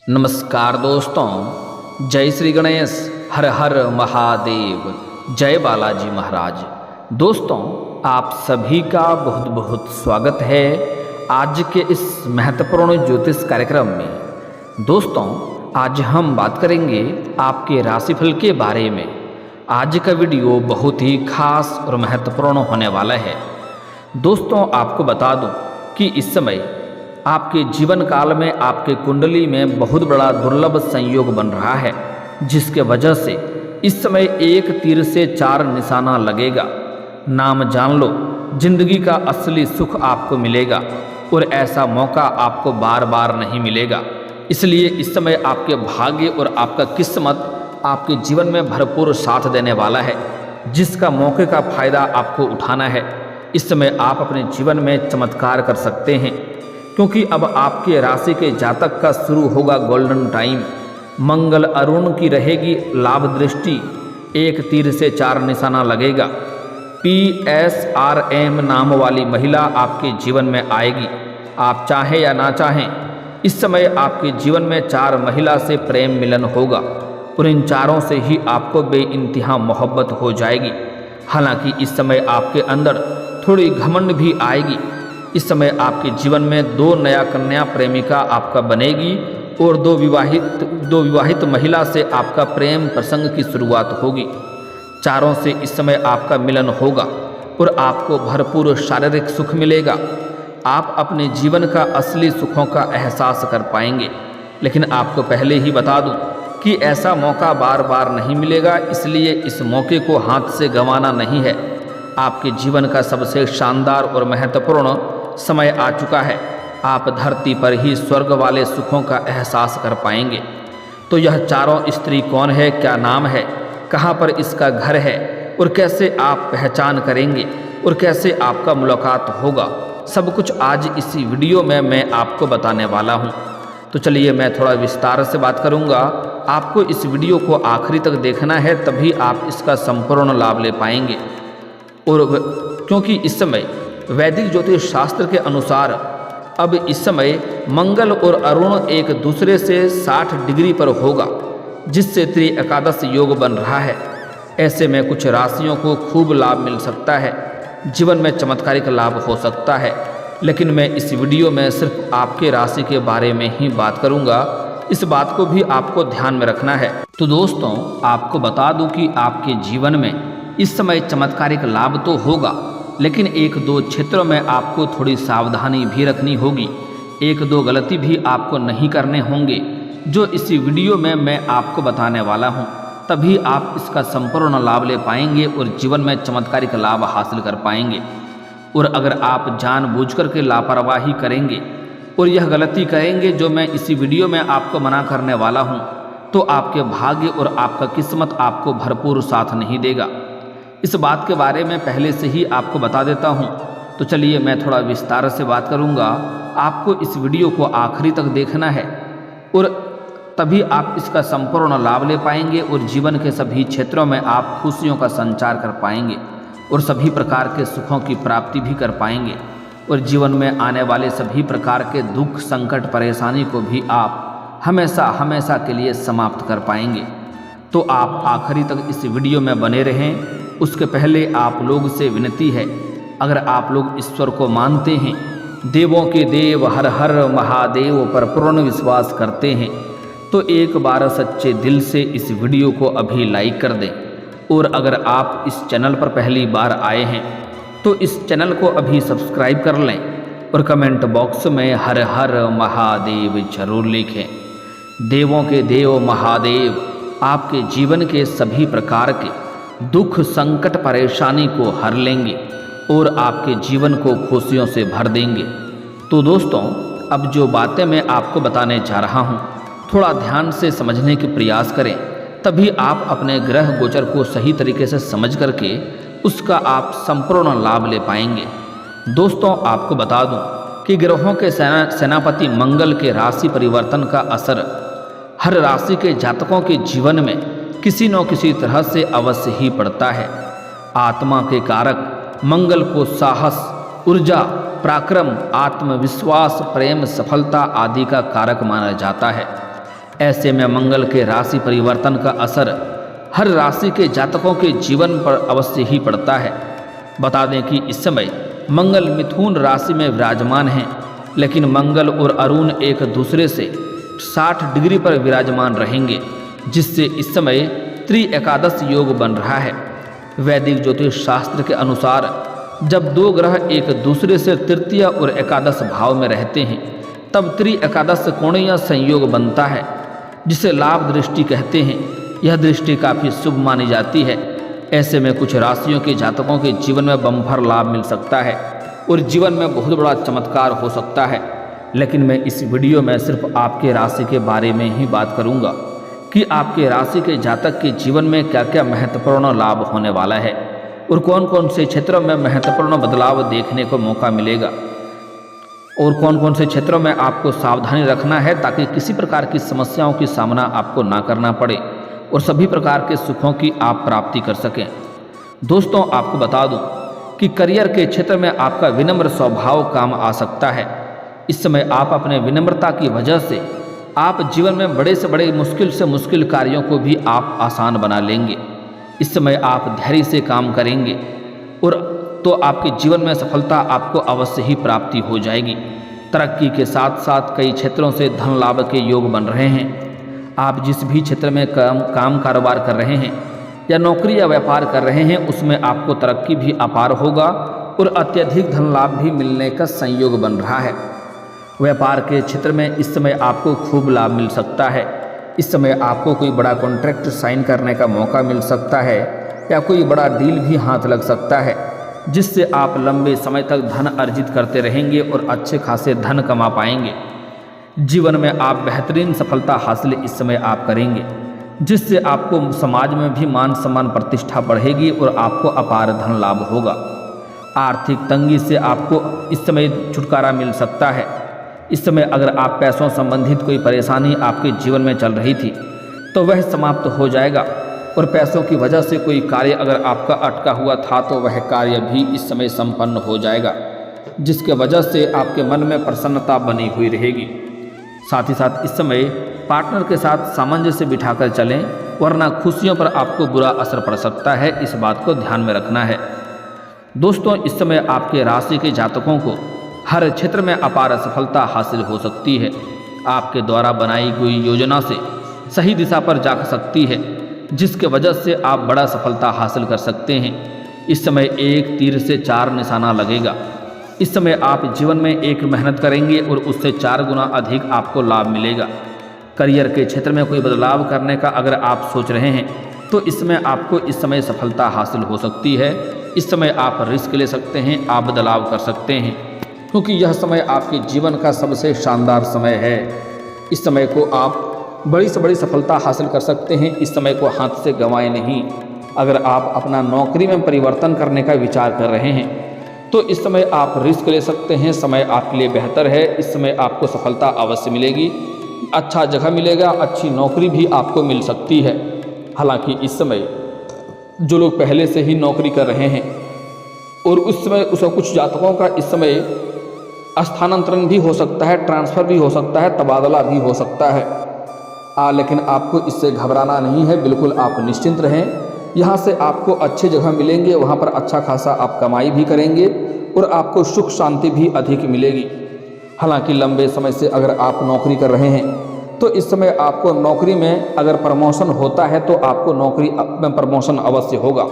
नमस्कार दोस्तों, जय श्री गणेश, हर हर महादेव, जय बालाजी महाराज। दोस्तों, आप सभी का बहुत बहुत स्वागत है आज के इस महत्वपूर्ण ज्योतिष कार्यक्रम में। दोस्तों, आज हम बात करेंगे आपके राशिफल के बारे में। आज का वीडियो बहुत ही खास और महत्वपूर्ण होने वाला है। दोस्तों, आपको बता दूं कि इस समय आपके जीवन काल में आपके कुंडली में बहुत बड़ा दुर्लभ संयोग बन रहा है, जिसके वजह से इस समय एक तीर से चार निशाना लगेगा। नाम जान लो, जिंदगी का असली सुख आपको मिलेगा और ऐसा मौका आपको बार बार नहीं मिलेगा। इसलिए इस समय आपके भाग्य और आपका किस्मत आपके जीवन में भरपूर साथ देने वाला है, जिसका मौके का फायदा आपको उठाना है। इस समय आप अपने जीवन में चमत्कार कर सकते हैं, क्योंकि अब आपके राशि के जातक का शुरू होगा गोल्डन टाइम। मंगल अरुण की रहेगी लाभ दृष्टि, एक तीर से चार निशाना लगेगा। PSRM नाम वाली महिला आपके जीवन में आएगी, आप चाहें या ना चाहें। इस समय आपके जीवन में चार महिला से प्रेम मिलन होगा और इन चारों से ही आपको बेइंतहा मोहब्बत हो जाएगी। हालांकि इस समय आपके अंदर थोड़ी घमंड भी आएगी। इस समय आपके जीवन में दो नया कन्या प्रेमिका आपका बनेगी और दो विवाहित महिला से आपका प्रेम प्रसंग की शुरुआत होगी। चारों से इस समय आपका मिलन होगा और आपको भरपूर शारीरिक सुख मिलेगा। आप अपने जीवन का असली सुखों का एहसास कर पाएंगे। लेकिन आपको पहले ही बता दूं कि ऐसा मौका बार बार नहीं मिलेगा, इसलिए इस मौके को हाथ से गंवाना नहीं है। आपके जीवन का सबसे शानदार और महत्वपूर्ण समय आ चुका है। आप धरती पर ही स्वर्ग वाले सुखों का एहसास कर पाएंगे। तो यह चारों स्त्री कौन है, क्या नाम है, कहाँ पर इसका घर है और कैसे आप पहचान करेंगे और कैसे आपका मुलाकात होगा, सब कुछ आज इसी वीडियो में मैं आपको बताने वाला हूँ। तो चलिए मैं थोड़ा विस्तार से बात करूँगा। आपको इस वीडियो को आखिरी तक देखना है, तभी आप इसका संपूर्ण लाभ ले पाएंगे। और क्योंकि इस समय वैदिक ज्योतिष शास्त्र के अनुसार अब इस समय मंगल और अरुण एक दूसरे से 60 डिग्री पर होगा, जिससे त्रि एकादश योग बन रहा है। ऐसे में कुछ राशियों को खूब लाभ मिल सकता है, जीवन में चमत्कारिक लाभ हो सकता है। लेकिन मैं इस वीडियो में सिर्फ आपके राशि के बारे में ही बात करूंगा, इस बात को भी आपको ध्यान में रखना है। तो दोस्तों, आपको बता दूं कि आपके जीवन में इस समय चमत्कारिक लाभ तो होगा, लेकिन एक दो क्षेत्रों में आपको थोड़ी सावधानी भी रखनी होगी। एक दो गलती भी आपको नहीं करने होंगे, जो इसी वीडियो में मैं आपको बताने वाला हूं। तभी आप इसका संपूर्ण लाभ ले पाएंगे और जीवन में चमत्कारिक लाभ हासिल कर पाएंगे। और अगर आप जानबूझकर के लापरवाही करेंगे और यह गलती करेंगे जो मैं इसी वीडियो में आपको मना करने वाला हूं, तो आपके भाग्य और आपका किस्मत आपको भरपूर साथ नहीं देगा। इस बात के बारे में पहले से ही आपको बता देता हूं। तो चलिए मैं थोड़ा विस्तार से बात करूंगा। आपको इस वीडियो को आखिरी तक देखना है और तभी आप इसका संपूर्ण लाभ ले पाएंगे और जीवन के सभी क्षेत्रों में आप खुशियों का संचार कर पाएंगे और सभी प्रकार के सुखों की प्राप्ति भी कर पाएंगे और जीवन में आने वाले सभी प्रकार के दुख, संकट, परेशानी को भी आप हमेशा हमेशा के लिए समाप्त कर पाएंगे। तो आप आखिरी तक इस वीडियो में बने रहें। उसके पहले आप लोग से विनती है, अगर आप लोग ईश्वर को मानते हैं, देवों के देव हर हर महादेव पर पूर्ण विश्वास करते हैं, तो एक बार सच्चे दिल से इस वीडियो को अभी लाइक कर दें। और अगर आप इस चैनल पर पहली बार आए हैं तो इस चैनल को अभी सब्सक्राइब कर लें और कमेंट बॉक्स में हर हर महादेव जरूर लिखें। देवों के देव महादेव आपके जीवन के सभी प्रकार के दुख, संकट, परेशानी को हर लेंगे और आपके जीवन को खुशियों से भर देंगे। तो दोस्तों, अब जो बातें मैं आपको बताने जा रहा हूँ, थोड़ा ध्यान से समझने के प्रयास करें, तभी आप अपने ग्रह गोचर को सही तरीके से समझ करके उसका आप संपूर्ण लाभ ले पाएंगे। दोस्तों, आपको बता दूं कि ग्रहों के सेनापति मंगल के राशि परिवर्तन का असर हर राशि के जातकों के जीवन में किसी न किसी तरह से अवश्य ही पड़ता है। आत्मा के कारक मंगल को साहस, ऊर्जा, पराक्रम, आत्मविश्वास, प्रेम, सफलता आदि का कारक माना जाता है। ऐसे में मंगल के राशि परिवर्तन का असर हर राशि के जातकों के जीवन पर अवश्य ही पड़ता है। बता दें कि इस समय मंगल मिथुन राशि में विराजमान हैं, लेकिन मंगल और अरुण एक दूसरे से 60 डिग्री पर विराजमान रहेंगे, जिससे इस समय त्रि एकादश योग बन रहा है। वैदिक ज्योतिष शास्त्र के अनुसार जब दो ग्रह एक दूसरे से तृतीय और एकादश भाव में रहते हैं, तब त्रि एकादश कोणीय संयोग बनता है, जिसे लाभ दृष्टि कहते हैं। यह दृष्टि काफ़ी शुभ मानी जाती है। ऐसे में कुछ राशियों के जातकों के जीवन में बम्पर लाभ मिल सकता है और जीवन में बहुत बड़ा चमत्कार हो सकता है। लेकिन मैं इस वीडियो में सिर्फ आपके राशि के बारे में ही बात करूंगा कि आपके राशि के जातक के जीवन में क्या क्या महत्वपूर्ण लाभ होने वाला है और कौन कौन से क्षेत्रों में महत्वपूर्ण बदलाव देखने को मौका मिलेगा और कौन कौन से क्षेत्रों में आपको सावधानी रखना है ताकि किसी प्रकार की समस्याओं की सामना आपको ना करना पड़े और सभी प्रकार के सुखों की आप प्राप्ति कर सकें। दोस्तों, आपको बता दूं कि करियर के क्षेत्र में आपका विनम्र स्वभाव काम आ सकता है। इस समय आप अपने विनम्रता की वजह से आप जीवन में बड़े से मुश्किल कार्यों को भी आप आसान बना लेंगे। इस समय आप धैर्य से काम करेंगे और तो आपके जीवन में सफलता आपको अवश्य ही प्राप्ति हो जाएगी। तरक्की के साथ साथ कई क्षेत्रों से धन लाभ के योग बन रहे हैं। आप जिस भी क्षेत्र में काम कारोबार कर रहे हैं या नौकरी या व्यापार कर रहे हैं, उसमें आपको तरक्की भी अपार होगा और अत्यधिक धन लाभ भी मिलने का संयोग बन रहा है। व्यापार के क्षेत्र में इस समय आपको खूब लाभ मिल सकता है। इस समय आपको कोई बड़ा कॉन्ट्रैक्ट साइन करने का मौका मिल सकता है या कोई बड़ा डील भी हाथ लग सकता है, जिससे आप लंबे समय तक धन अर्जित करते रहेंगे और अच्छे खासे धन कमा पाएंगे। जीवन में आप बेहतरीन सफलता हासिल इस समय आप करेंगे, जिससे आपको समाज में भी मान सम्मान प्रतिष्ठा बढ़ेगी और आपको अपार धन लाभ होगा। आर्थिक तंगी से आपको इस समय छुटकारा मिल सकता है। इस समय अगर आप पैसों संबंधित कोई परेशानी आपके जीवन में चल रही थी तो वह समाप्त हो जाएगा और पैसों की वजह से कोई कार्य अगर आपका अटका हुआ था तो वह कार्य भी इस समय संपन्न हो जाएगा, जिसके वजह से आपके मन में प्रसन्नता बनी हुई रहेगी। साथ ही साथ इस समय पार्टनर के साथ सामंजस्य बिठाकर चलें, वरना खुशियों पर आपको बुरा असर पड़ सकता है। इस बात को ध्यान में रखना है। दोस्तों, इस समय आपके राशि के जातकों को हर क्षेत्र में अपार सफलता हासिल हो सकती है। आपके द्वारा बनाई गई योजना से सही दिशा पर जा सकती है, जिसके वजह से आप बड़ा सफलता हासिल कर सकते हैं। इस समय एक तीर से 4 निशाना लगेगा। इस समय आप जीवन में एक मेहनत करेंगे और उससे 4 गुना अधिक आपको लाभ मिलेगा। करियर के क्षेत्र में कोई बदलाव करने का अगर आप सोच रहे हैं तो इसमें आपको इस समय सफलता हासिल हो सकती है। इस समय आप रिस्क ले सकते हैं, आप बदलाव कर सकते हैं, क्योंकि यह समय आपके जीवन का सबसे शानदार समय है। इस समय को आप बड़ी से बड़ी सफलता हासिल कर सकते हैं। इस समय को हाथ से गंवाएं नहीं। अगर आप अपना नौकरी में परिवर्तन करने का विचार कर रहे हैं तो इस समय आप रिस्क ले सकते हैं। समय आपके लिए बेहतर है। इस समय आपको सफलता अवश्य मिलेगी, अच्छा जगह मिलेगा, अच्छी नौकरी भी आपको मिल सकती है। हालांकि इस समय जो लोग पहले से ही नौकरी कर रहे हैं और उस समय कुछ जातकों का इस समय स्थानांतरण भी हो सकता है, ट्रांसफ़र भी हो सकता है, तबादला भी हो सकता है। लेकिन आपको इससे घबराना नहीं है, बिल्कुल आप निश्चिंत रहें। यहाँ से आपको अच्छी जगह मिलेंगे, वहाँ पर अच्छा खासा आप कमाई भी करेंगे और आपको सुख शांति भी अधिक मिलेगी। हालांकि लंबे समय से अगर आप नौकरी कर रहे हैं तो इस समय आपको नौकरी में अगर प्रमोशन होता है तो आपको नौकरी में प्रमोशन अवश्य होगा।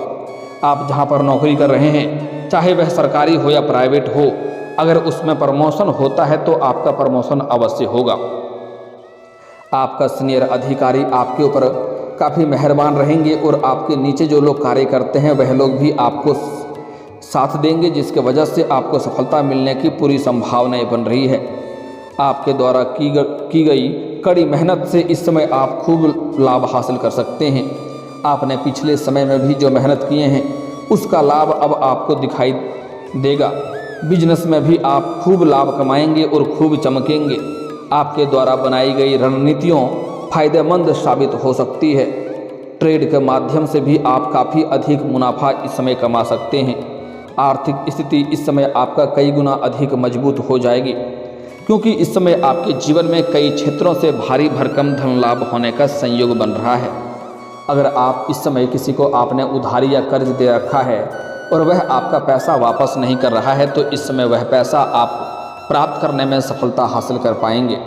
आप जहाँ पर नौकरी कर रहे हैं, चाहे वह सरकारी हो या प्राइवेट हो, अगर उसमें प्रमोशन होता है तो आपका प्रमोशन अवश्य होगा। आपका सीनियर अधिकारी आपके ऊपर काफ़ी मेहरबान रहेंगे और आपके नीचे जो लोग कार्य करते हैं वह लोग भी आपको साथ देंगे, जिसके वजह से आपको सफलता मिलने की पूरी संभावनाएं बन रही है। आपके द्वारा की गई कड़ी मेहनत से इस समय आप खूब लाभ हासिल कर सकते हैं। आपने पिछले समय में भी जो मेहनत किए हैं उसका लाभ अब आपको दिखाई देगा। बिजनेस में भी आप खूब लाभ कमाएंगे और खूब चमकेंगे। आपके द्वारा बनाई गई रणनीतियों फायदेमंद साबित हो सकती है। ट्रेड के माध्यम से भी आप काफ़ी अधिक मुनाफा इस समय कमा सकते हैं। आर्थिक स्थिति इस समय आपका कई गुना अधिक मजबूत हो जाएगी। क्योंकि इस समय आपके जीवन में कई क्षेत्रों से भारी भरकम धन लाभ होने का संयोग बन रहा है। अगर आप इस समय किसी को आपने उधारी या कर्ज दे रखा है और वह आपका पैसा वापस नहीं कर रहा है, तो इस समय वह पैसा आप प्राप्त करने में सफलता हासिल कर पाएंगे।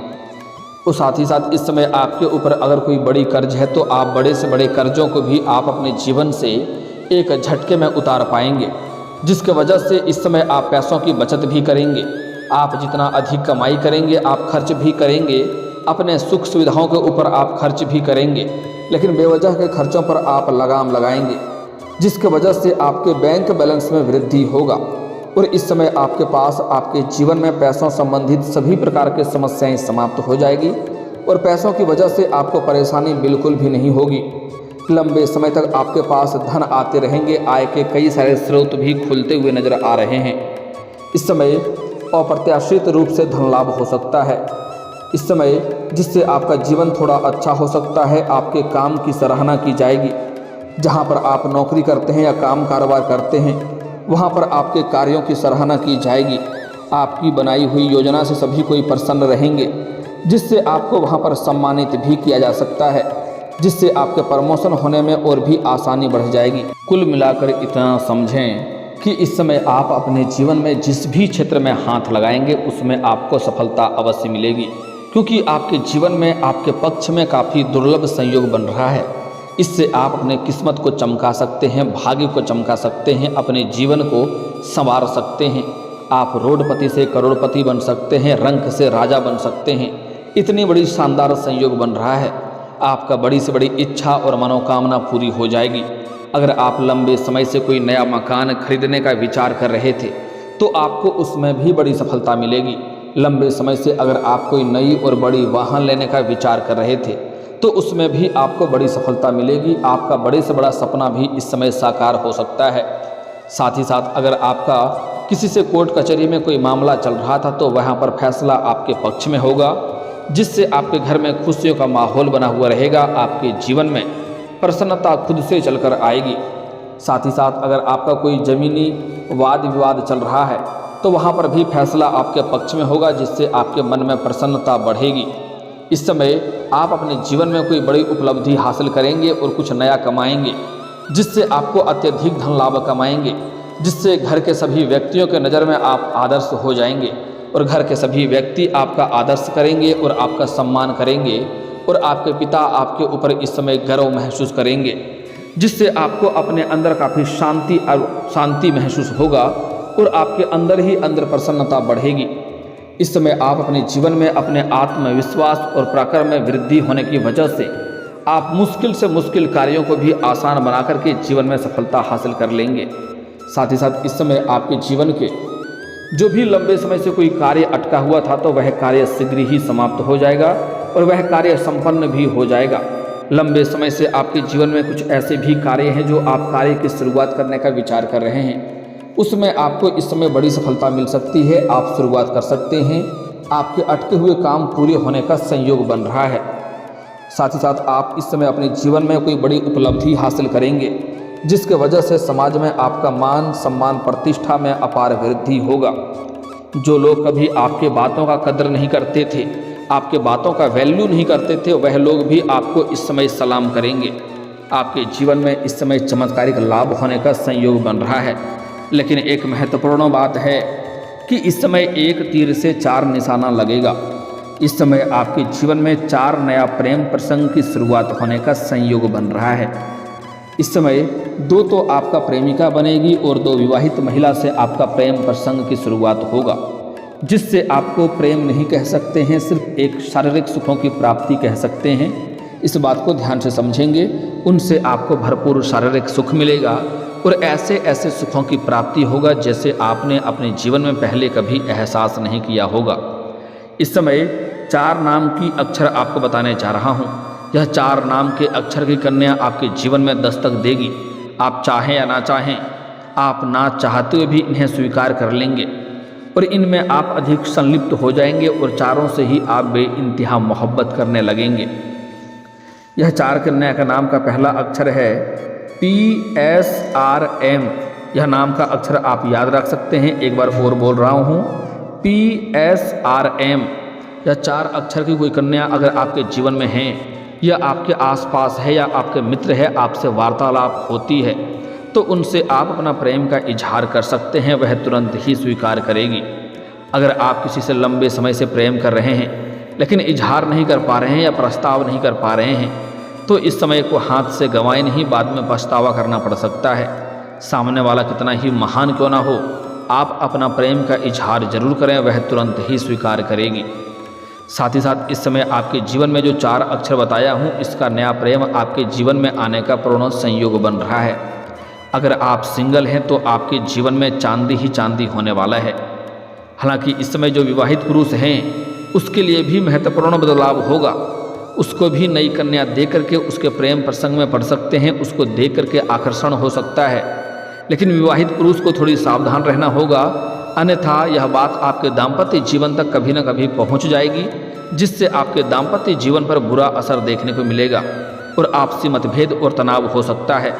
और साथ ही साथ इस समय आपके ऊपर अगर कोई बड़ी कर्ज है तो आप बड़े से बड़े कर्जों को भी आप अपने जीवन से एक झटके में उतार पाएंगे, जिसके वजह से इस समय आप पैसों की बचत भी करेंगे। आप जितना अधिक कमाई करेंगे आप खर्च भी करेंगे, अपने सुख सुविधाओं के ऊपर आप खर्च भी करेंगे, लेकिन बेवजह के खर्चों पर आप लगाम लगाएंगे, जिसके वजह से आपके बैंक बैलेंस में वृद्धि होगा। और इस समय आपके पास आपके जीवन में पैसों संबंधित सभी प्रकार की समस्याएं समाप्त हो जाएगी और पैसों की वजह से आपको परेशानी बिल्कुल भी नहीं होगी। लंबे समय तक आपके पास धन आते रहेंगे, आय के कई सारे स्रोत भी खुलते हुए नजर आ रहे हैं। इस समय अप्रत्याशित रूप से धन लाभ हो सकता है इस समय, जिससे आपका जीवन थोड़ा अच्छा हो सकता है। आपके काम की सराहना की जाएगी। जहां पर आप नौकरी करते हैं या काम कारोबार करते हैं वहां पर आपके कार्यों की सराहना की जाएगी। आपकी बनाई हुई योजना से सभी कोई प्रसन्न रहेंगे, जिससे आपको वहां पर सम्मानित भी किया जा सकता है, जिससे आपके प्रमोशन होने में और भी आसानी बढ़ जाएगी। कुल मिलाकर इतना समझें कि इस समय आप अपने जीवन में जिस भी क्षेत्र में हाथ लगाएंगे उसमें आपको सफलता अवश्य मिलेगी, क्योंकि आपके जीवन में आपके पक्ष में काफ़ी दुर्लभ संयोग बन रहा है। इससे आप अपने किस्मत को चमका सकते हैं, भाग्य को चमका सकते हैं, अपने जीवन को संवार सकते हैं। आप रोडपति से करोड़पति बन सकते हैं, रंक से राजा बन सकते हैं। इतनी बड़ी शानदार संयोग बन रहा है। आपका बड़ी से बड़ी इच्छा और मनोकामना पूरी हो जाएगी। अगर आप लंबे समय से कोई नया मकान खरीदने का विचार कर रहे थे तो आपको उसमें भी बड़ी सफलता मिलेगी। लंबे समय से अगर आप कोई नई और बड़ी वाहन लेने का विचार कर रहे थे तो उसमें भी आपको बड़ी सफलता मिलेगी। आपका बड़े से बड़ा सपना भी इस समय साकार हो सकता है। साथ ही साथ अगर आपका किसी से कोर्ट कचहरी में कोई मामला चल रहा था तो वहाँ पर फैसला आपके पक्ष में होगा, जिससे आपके घर में खुशियों का माहौल बना हुआ रहेगा। आपके जीवन में प्रसन्नता खुद से चलकर आएगी। साथ ही साथ अगर आपका कोई ज़मीनी वाद विवाद चल रहा है तो वहाँ पर भी फैसला आपके पक्ष में होगा, जिससे आपके मन में प्रसन्नता बढ़ेगी। इस समय आप अपने जीवन में कोई बड़ी उपलब्धि हासिल करेंगे और कुछ नया कमाएंगे, जिससे आपको अत्यधिक धन लाभ कमाएंगे, जिससे घर के सभी व्यक्तियों के नज़र में आप आदर्श हो जाएंगे और घर के सभी व्यक्ति आपका आदर्श करेंगे और आपका सम्मान करेंगे और आपके पिता आपके ऊपर इस समय गर्व महसूस करेंगे, जिससे आपको अपने अंदर काफ़ी शांति महसूस होगा और आपके अंदर ही अंदर प्रसन्नता बढ़ेगी। इस समय आप अपने जीवन में अपने आत्मविश्वास और पराक्रम में वृद्धि होने की वजह से आप मुश्किल से मुश्किल कार्यों को भी आसान बना करके जीवन में सफलता हासिल कर लेंगे। साथ ही साथ इस समय आपके जीवन के जो भी लंबे समय से कोई कार्य अटका हुआ था तो वह कार्य शीघ्र ही समाप्त हो जाएगा और वह कार्य संपन्न भी हो जाएगा। लंबे समय से आपके जीवन में कुछ ऐसे भी कार्य हैं जो आप कार्य की शुरुआत करने का विचार कर रहे हैं, उसमें आपको इस समय बड़ी सफलता मिल सकती है। आप शुरुआत कर सकते हैं। आपके अटके हुए काम पूरे होने का संयोग बन रहा है। साथ ही साथ आप इस समय अपने जीवन में कोई बड़ी उपलब्धि हासिल करेंगे, जिसके वजह से समाज में आपका मान सम्मान प्रतिष्ठा में अपार वृद्धि होगा। जो लोग कभी आपके बातों का कदर नहीं करते थे, आपके बातों का वैल्यू नहीं करते थे, वह लोग भी आपको इस समय सलाम करेंगे। आपके जीवन में इस समय चमत्कारिक लाभ होने का संयोग बन रहा है। लेकिन एक महत्वपूर्ण बात है कि इस समय एक तीर से 4 निशाना लगेगा। इस समय आपके जीवन में 4 नया प्रेम प्रसंग की शुरुआत होने का संयोग बन रहा है। इस समय 2 तो आपका प्रेमिका बनेगी और 2 विवाहित महिला से आपका प्रेम प्रसंग की शुरुआत होगा, जिससे आपको प्रेम नहीं कह सकते हैं, सिर्फ एक शारीरिक सुखों की प्राप्ति कह सकते हैं। इस बात को ध्यान से समझेंगे, उनसे आपको भरपूर शारीरिक सुख मिलेगा और ऐसे ऐसे सुखों की प्राप्ति होगा जैसे आपने अपने जीवन में पहले कभी एहसास नहीं किया होगा। इस समय 4 नाम की अक्षर आपको बताने जा रहा हूँ। यह 4 नाम के अक्षर की कन्या आपके जीवन में दस्तक देगी। आप चाहें या ना चाहें, आप ना चाहते हुए भी इन्हें स्वीकार कर लेंगे और इनमें आप अधिक संलिप्त हो जाएंगे और चारों से ही आप बेइंतहा मोहब्बत करने लगेंगे। यह 4 कन्या का नाम का पहला अक्षर है PSRM। यह नाम का अक्षर आप याद रख सकते हैं। एक बार और बोल रहा हूँ, PSRM या 4 अक्षर की कोई कन्या अगर आपके जीवन में है या आपके आसपास है या आपके मित्र है, आपसे वार्तालाप होती है, तो उनसे आप अपना प्रेम का इजहार कर सकते हैं, वह तुरंत ही स्वीकार करेगी। अगर आप किसी से लंबे समय से प्रेम कर रहे हैं लेकिन इजहार नहीं कर पा रहे हैं या प्रस्ताव नहीं कर पा रहे हैं, तो इस समय को हाथ से गंवाए नहीं, बाद में पछतावा करना पड़ सकता है। सामने वाला कितना ही महान क्यों ना हो, आप अपना प्रेम का इजहार जरूर करें, वह तुरंत ही स्वीकार करेगी। साथ ही साथ इस समय आपके जीवन में जो 4 अक्षर बताया हूँ, इसका नया प्रेम आपके जीवन में आने का पूर्ण संयोग बन रहा है। अगर आप सिंगल हैं तो आपके जीवन में चांदी ही चांदी होने वाला है। हालांकि इस समय जो विवाहित पुरुष हैं उसके लिए भी महत्वपूर्ण बदलाव होगा। उसको भी नई कन्या दे करके उसके प्रेम प्रसंग में पड़ सकते हैं, उसको देख करके आकर्षण हो सकता है। लेकिन विवाहित पुरुष को थोड़ी सावधान रहना होगा, अन्यथा यह बात आपके दाम्पत्य जीवन तक कभी न कभी पहुंच जाएगी, जिससे आपके दाम्पत्य जीवन पर बुरा असर देखने को मिलेगा और आपसी मतभेद और तनाव हो सकता है।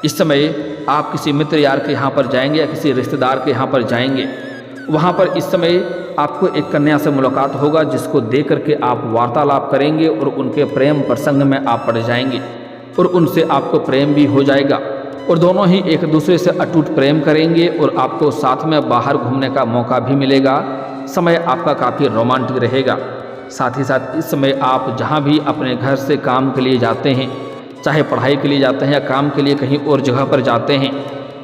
इस समय आप किसी मित्र यार के यहाँ पर जाएंगे या किसी रिश्तेदार के यहाँ पर जाएंगे, वहाँ पर इस समय आपको एक कन्या से मुलाकात होगा, जिसको देख करके आप वार्तालाप करेंगे और उनके प्रेम प्रसंग में आप पड़ जाएंगे और उनसे आपको प्रेम भी हो जाएगा और दोनों ही एक दूसरे से अटूट प्रेम करेंगे और आपको साथ में बाहर घूमने का मौका भी मिलेगा। समय आपका काफ़ी रोमांटिक रहेगा। साथ ही साथ इस समय आप जहाँ भी अपने घर से काम के लिए जाते हैं, चाहे पढ़ाई के लिए जाते हैं या काम के लिए कहीं और जगह पर जाते हैं,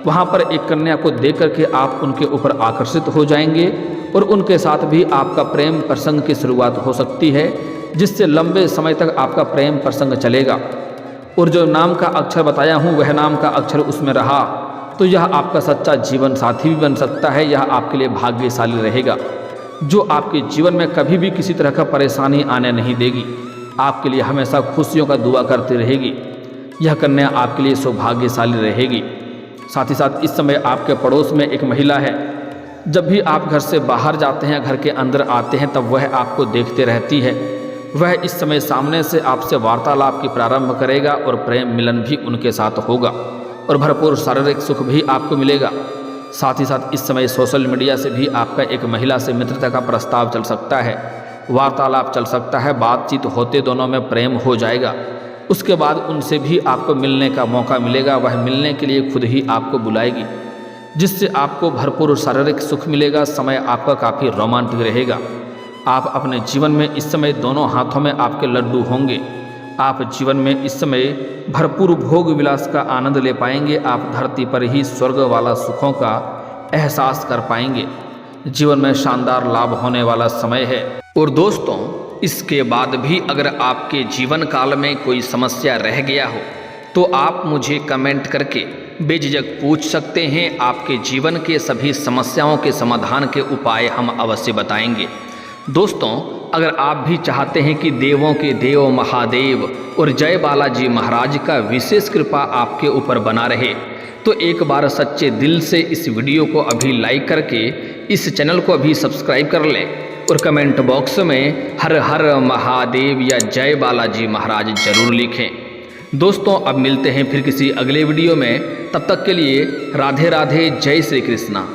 वहाँ पर एक कन्या को देख करके आप उनके ऊपर आकर्षित हो जाएंगे और उनके साथ भी आपका प्रेम प्रसंग की शुरुआत हो सकती है, जिससे लंबे समय तक आपका प्रेम प्रसंग चलेगा। और जो नाम का अक्षर बताया हूँ वह नाम का अक्षर उसमें रहा तो यह आपका सच्चा जीवन साथी भी बन सकता है। यह आपके लिए भाग्यशाली रहेगा, जो आपके जीवन में कभी भी किसी तरह का परेशानी आने नहीं देगी, आपके लिए हमेशा खुशियों का दुआ करती रहेगी। यह कन्या आपके लिए सौभाग्यशाली रहेगी। साथ ही साथ इस समय आपके पड़ोस में एक महिला है। जब भी आप घर से बाहर जाते हैं, घर के अंदर आते हैं, तब वह आपको देखते रहती है। वह इस समय सामने से आपसे वार्तालाप की प्रारंभ करेगा और प्रेम मिलन भी उनके साथ होगा और भरपूर शारीरिक सुख भी आपको मिलेगा। साथ ही साथ इस समय सोशल मीडिया से भी आपका एक महिला से मित्रता का प्रस्ताव चल सकता है, वार्तालाप चल सकता है, बातचीत होते दोनों में प्रेम हो जाएगा। उसके बाद उनसे भी आपको मिलने का मौका मिलेगा। वह मिलने के लिए खुद ही आपको बुलाएगी, जिससे आपको भरपूर शारीरिक सुख मिलेगा। समय आपका काफ़ी रोमांटिक रहेगा। आप अपने जीवन में इस समय दोनों हाथों में आपके लड्डू होंगे। आप जीवन में इस समय भरपूर भोग विलास का आनंद ले पाएंगे। आप धरती पर ही स्वर्ग वाला सुखों का एहसास कर पाएंगे। जीवन में शानदार लाभ होने वाला समय है। और दोस्तों, इसके बाद भी अगर आपके जीवन काल में कोई समस्या रह गया हो तो आप मुझे कमेंट करके बेझिझक पूछ सकते हैं। आपके जीवन के सभी समस्याओं के समाधान के उपाय हम अवश्य बताएंगे। दोस्तों, अगर आप भी चाहते हैं कि देवों के देव महादेव और जय बालाजी महाराज का विशेष कृपा आपके ऊपर बना रहे, तो एक बार सच्चे दिल से इस वीडियो को अभी लाइक करके इस चैनल को अभी सब्सक्राइब कर लें और कमेंट बॉक्स में हर हर महादेव या जय बालाजी महाराज जरूर लिखें। दोस्तों, अब मिलते हैं फिर किसी अगले वीडियो में। तब तक के लिए राधे राधे, जय श्री कृष्णा।